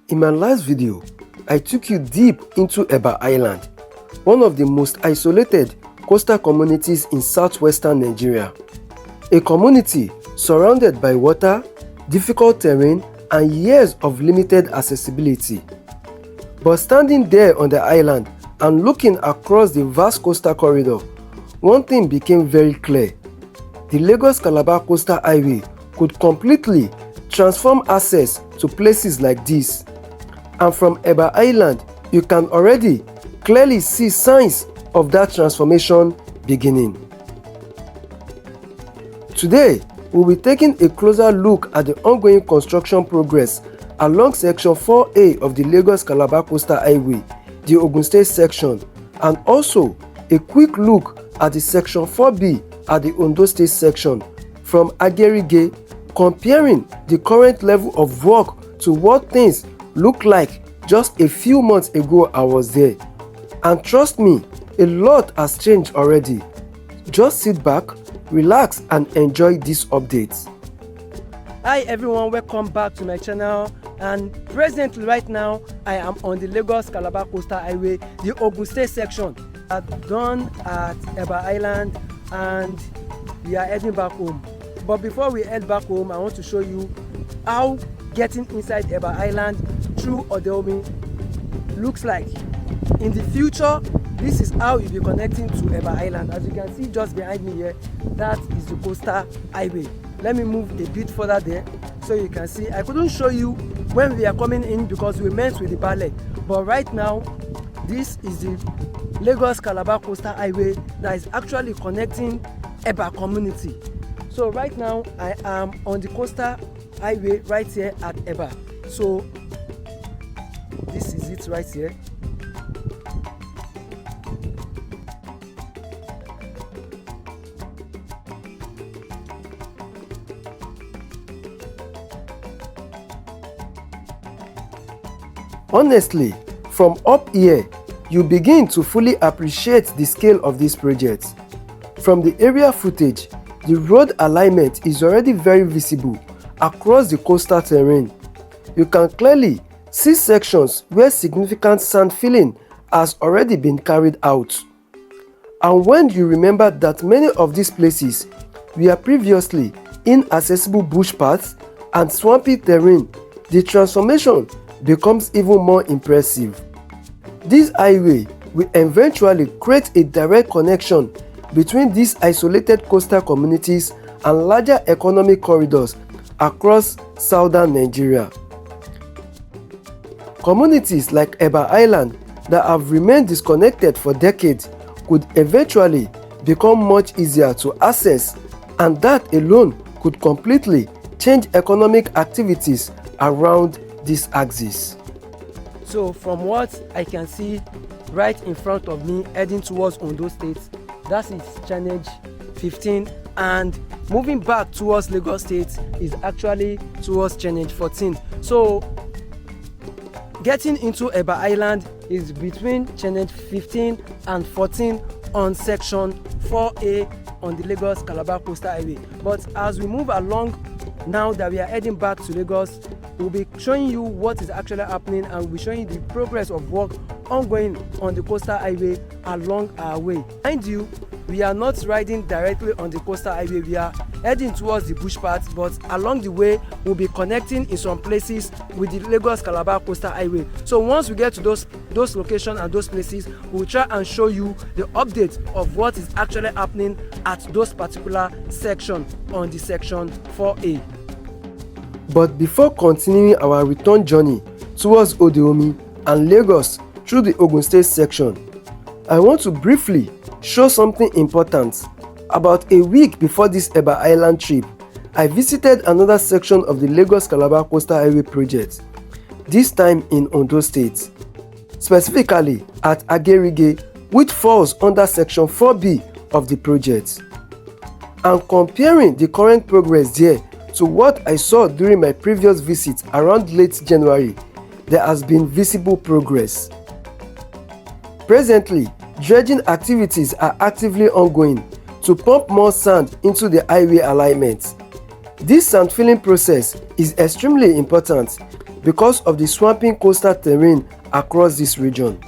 In my last video, I took you deep into Eba Island, one of the most isolated coastal communities in southwestern Nigeria. A community surrounded by water, difficult terrain, and years of limited accessibility. But standing there on the island and looking across the vast coastal corridor, one thing became very clear. The Lagos-Calabar Coastal Highway could completely transform access to places like this. And from Eba Island, you can already clearly see signs of that transformation beginning. Today, we'll be taking a closer look at the ongoing construction progress along Section 4A of the Lagos-Calabar Coastal Highway, the Ogun State section, and also a quick look at the Section 4B at the Ondo State section from Agerige, comparing the current level of work to what things look like just a few months ago I was there. And trust me, a lot has changed already. Just sit back, relax and enjoy these updates. Hi everyone, welcome back to my channel, and presently right now I am on the Lagos-Calabar Coastal Highway, the Ogun State section. I'm done at Eba Island and we are heading back home. But before we head back home, I want to show you how getting inside Eba Island through Ode-Omi looks like. In the future, this is how you'll be connecting to Eba Island. As you can see just behind me here, that is the coastal highway. Let me move a bit further there so you can see. I couldn't show you when we are coming in because we met with the ballet, but right now this is the Lagos-Calabar Coastal Highway that is actually connecting Eba community. So right now I am on the coastal highway right here at Eba. So this is it right here. Honestly, from up here, you begin to fully appreciate the scale of this project. From the aerial footage, the road alignment is already very visible across the coastal terrain. You can clearly see sections where significant sand filling has already been carried out. And when you remember that many of these places were previously inaccessible bush paths and swampy terrain, the transformation becomes even more impressive. This highway will eventually create a direct connection between these isolated coastal communities and larger economic corridors across southern Nigeria. Communities like Eba Island that have remained disconnected for decades could eventually become much easier to access, and that alone could completely change economic activities around this axis. So from what I can see right in front of me heading towards Ondo State, that is channel 15, and moving back towards Lagos State is actually towards channel 14. So getting into Eba Island is between channel 15 and 14 on section 4A on the Lagos-Calabar Coastal Highway. But as we move along, now that we are heading back to Lagos, we'll be showing you what is actually happening, and we'll be showing you the progress of work ongoing on the coastal highway along our way. Mind you, we are not riding directly on the coastal highway, we are heading towards the bush path, but along the way we'll be connecting in some places with the Lagos-Calabar Coastal Highway. So once we get to those locations and those places, we'll try and show you the update of what is actually happening at those particular sections on the section 4A. But before continuing our return journey towards Ode-Omi and Lagos through the Ogun State section, I want to briefly show something important. About a week before this Eba Island trip, I visited another section of the Lagos-Calabar Coastal Highway project, this time in Ondo State, specifically at Agerige, which falls under section 4B of the project. And comparing the current progress there to what I saw during my previous visit around late January, there has been visible progress. Presently, dredging activities are actively ongoing to pump more sand into the highway alignment. This sand filling process is extremely important because of the swampy coastal terrain across this region.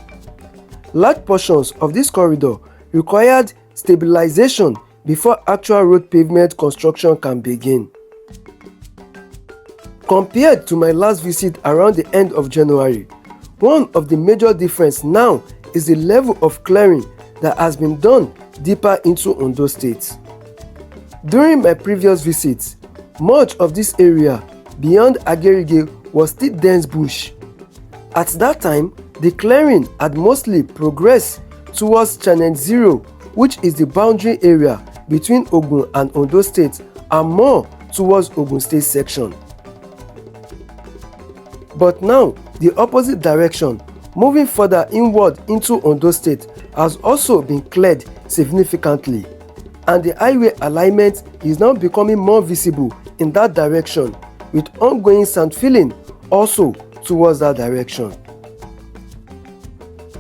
Large portions of this corridor required stabilization before actual road pavement construction can begin. Compared to my last visit around the end of January, one of the major differences now is the level of clearing that has been done deeper into Ondo State. During my previous visits, much of this area beyond Agerige was still dense bush. At that time, the clearing had mostly progressed towards Channel 0, which is the boundary area between Ogun and Ondo State, and more towards Ogun State section. But now, the opposite direction, moving further inward into Ondo State, has also been cleared significantly, and the highway alignment is now becoming more visible in that direction, with ongoing sand filling also towards that direction.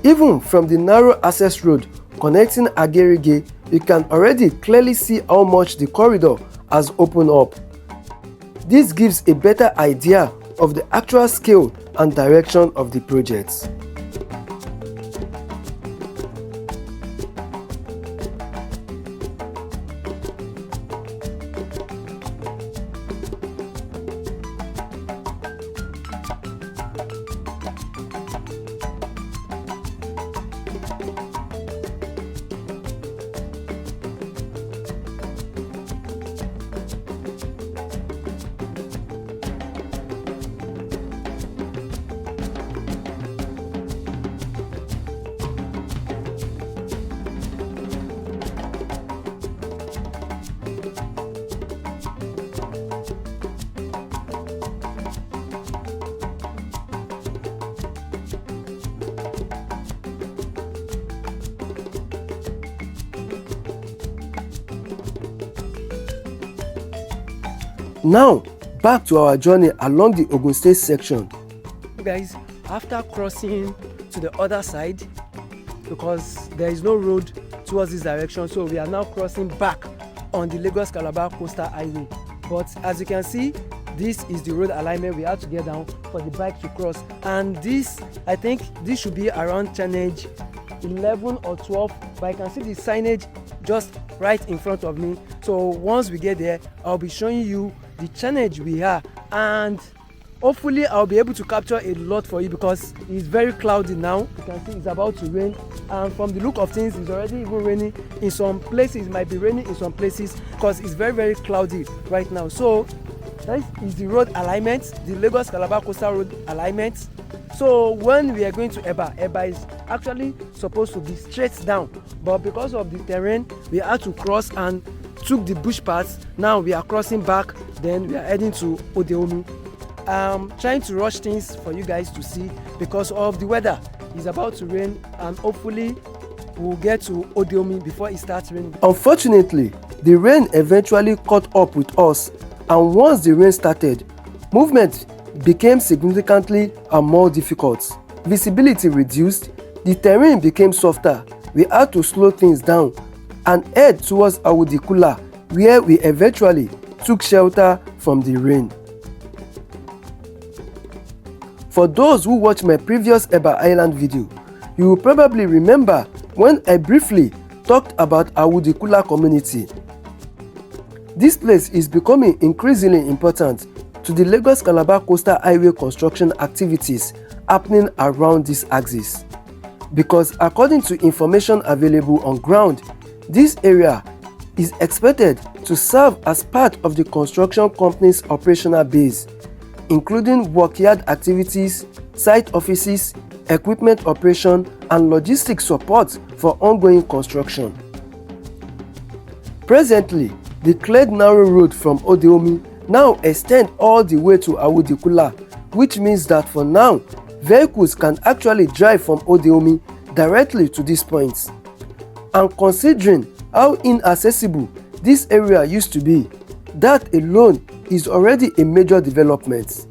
Even from the narrow access road connecting Agerige, you can already clearly see how much the corridor has opened up. This gives a better idea of the actual scale and direction of the project. Now, back to our journey along the Ogun State section. Guys, after crossing to the other side, because there is no road towards this direction, so we are now crossing back on the Lagos-Calabar Coastal Highway. But as you can see, this is the road alignment we have to get down for the bike to cross, and this, I think this should be around channage 11 or 12, but I can see the signage just right in front of me. So once we get there, I'll be showing you the channage we are, and hopefully I'll be able to capture a lot for you because it's very cloudy now. You can see it's about to rain, and from the look of things, it's already even raining in some places. It might be raining in some places because it's very cloudy right now. So that is the road alignment, the Lagos-Calabar Coastal Road alignment. So when we are going to Eba is actually supposed to be straight down, but because of the terrain, we had to cross and took the bush paths. Now we are crossing back, then we are heading to Ode-Omi. Trying to rush things for you guys to see because of the weather. It's about to rain, and hopefully we'll get to Ode-Omi before it starts raining. Unfortunately, the rain eventually caught up with us, and once the rain started, movement became significantly more difficult. Visibility reduced, the terrain became softer. We had to slow things down and head towards Awudikura, where we eventually took shelter from the rain. For those who watched my previous Eba Island video, you will probably remember when I briefly talked about Awudikura community. This place is becoming increasingly important to the Lagos-Calabar Coastal Highway construction activities happening around this axis, because according to information available on ground, this area is expected to serve as part of the construction company's operational base, including workyard activities, site offices, equipment operation, and logistics support for ongoing construction. Presently, the cleared narrow road from Ode-Omi now extends all the way to Awudikura, which means that for now, vehicles can actually drive from Ode-Omi directly to these points. And considering how inaccessible this area used to be, that alone is already a major development.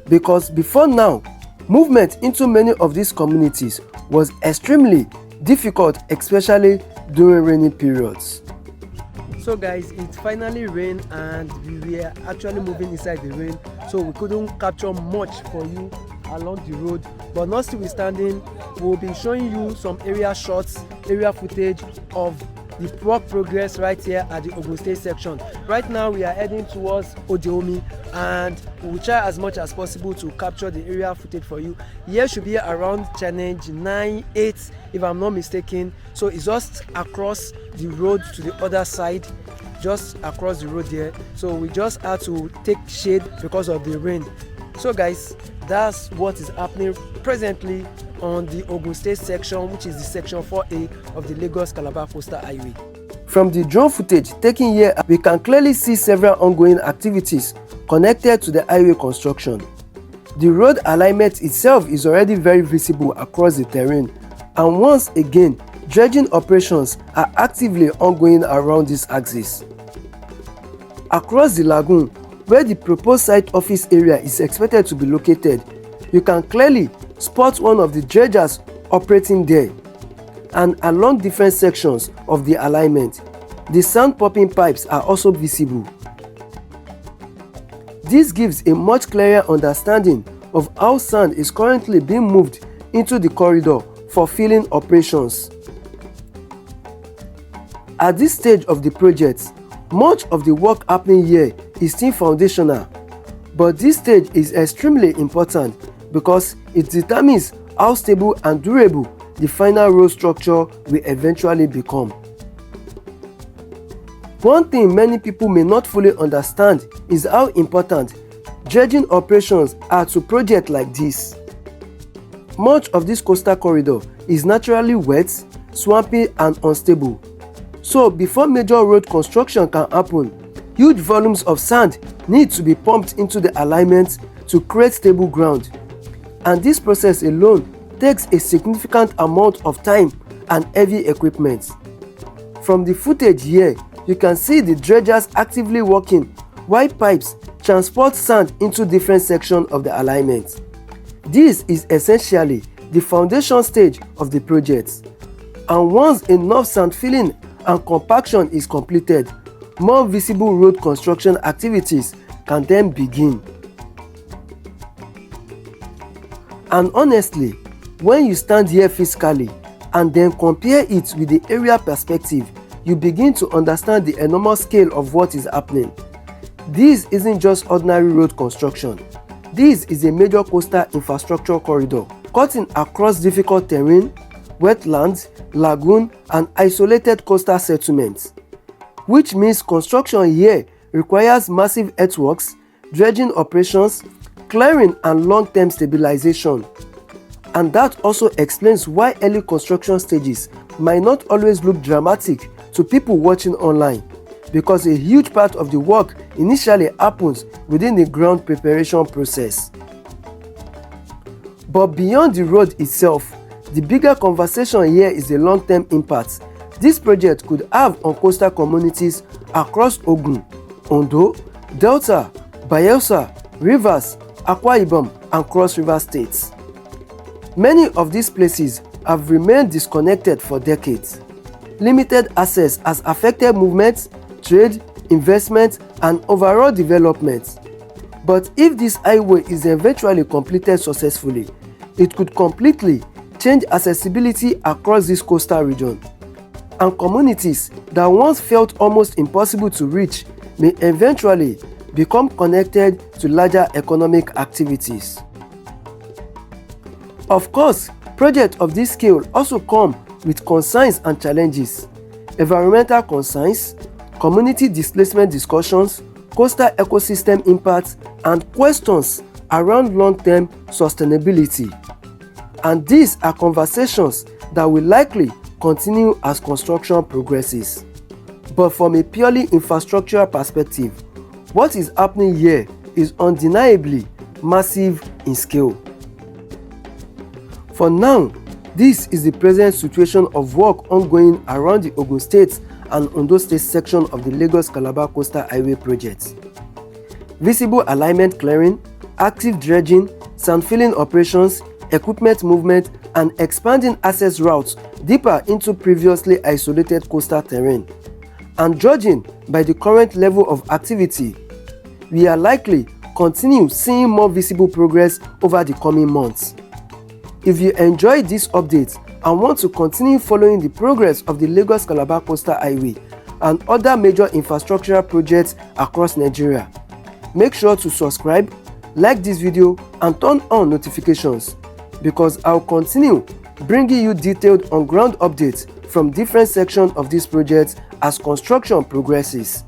Because before now, movement into many of these communities was extremely difficult, especially during rainy periods. So guys, it finally rained and we were actually moving inside the rain, so we couldn't capture much for you along the road, but notwithstanding, we'll be showing you some area shots, area footage of the work progress right here at the Ogun State section. Right now we are heading towards Ode-Omi and we will try as much as possible to capture the area footage for you. Here should be around challenge 9-8 if I'm not mistaken, so it's just across the road to the other side, just across the road there, so we just had to take shade because of the rain. So guys, that's what is happening presently on the Ogun State section, which is the section 4A of the Lagos-Calabar Coastal Highway. From the drone footage taken here, we can clearly see several ongoing activities connected to the highway construction. The road alignment itself is already very visible across the terrain, and once again, dredging operations are actively ongoing around this axis. Across the lagoon, where the proposed site office area is expected to be located, you can clearly spot one of the dredgers operating there, and along different sections of the alignment, the sand pumping pipes are also visible. This gives a much clearer understanding of how sand is currently being moved into the corridor for filling operations. At this stage of the project, much of the work happening here is still foundational, but this stage is extremely important because it determines how stable and durable the final road structure will eventually become. One thing many people may not fully understand is how important dredging operations are to projects like this. Much of this coastal corridor is naturally wet, swampy and unstable. So before major road construction can happen, huge volumes of sand need to be pumped into the alignment to create stable ground. And this process alone takes a significant amount of time and heavy equipment. From the footage here, you can see the dredgers actively working while pipes transport sand into different sections of the alignment. This is essentially the foundation stage of the project. And once enough sand filling and compaction is completed, more visible road construction activities can then begin. And honestly, when you stand here physically and then compare it with the area perspective, you begin to understand the enormous scale of what is happening. This isn't just ordinary road construction. This is a major coastal infrastructure corridor cutting across difficult terrain, wetlands, lagoon, and isolated coastal settlements, which means construction here requires massive earthworks, dredging operations, clearing and long-term stabilization. And that also explains why early construction stages might not always look dramatic to people watching online, because a huge part of the work initially happens within the ground preparation process. But beyond the road itself, the bigger conversation here is the long-term impact this project could have on coastal communities across Ogun, Ondo, Delta, Bayelsa, Rivers, Akwa Ibom, and Cross River states. Many of these places have remained disconnected for decades. Limited access has affected movement, trade, investment, and overall development. But if this highway is eventually completed successfully, it could completely change accessibility across this coastal region. And communities that once felt almost impossible to reach may eventually become connected to larger economic activities. Of course, projects of this scale also come with concerns and challenges: environmental concerns, community displacement discussions, coastal ecosystem impacts, and questions around long-term sustainability. And these are conversations that will likely continue as construction progresses. But from a purely infrastructural perspective, what is happening here is undeniably massive in scale. For now, this is the present situation of work ongoing around the Ogun State and Ondo State section of the Lagos-Calabar Coastal Highway project. Visible alignment clearing, active dredging, sand filling operations, equipment movement, and expanding access routes deeper into previously isolated coastal terrain. and judging by the current level of activity, we are likely continue seeing more visible progress over the coming months. If you enjoyed this update and want to continue following the progress of the Lagos-Calabar Coastal Highway and other major infrastructural projects across Nigeria, make sure to subscribe, like this video and turn on notifications, because I'll continue bringing you detailed on-ground updates from different sections of this project as construction progresses.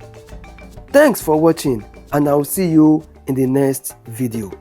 Thanks for watching, and I'll see you in the next video.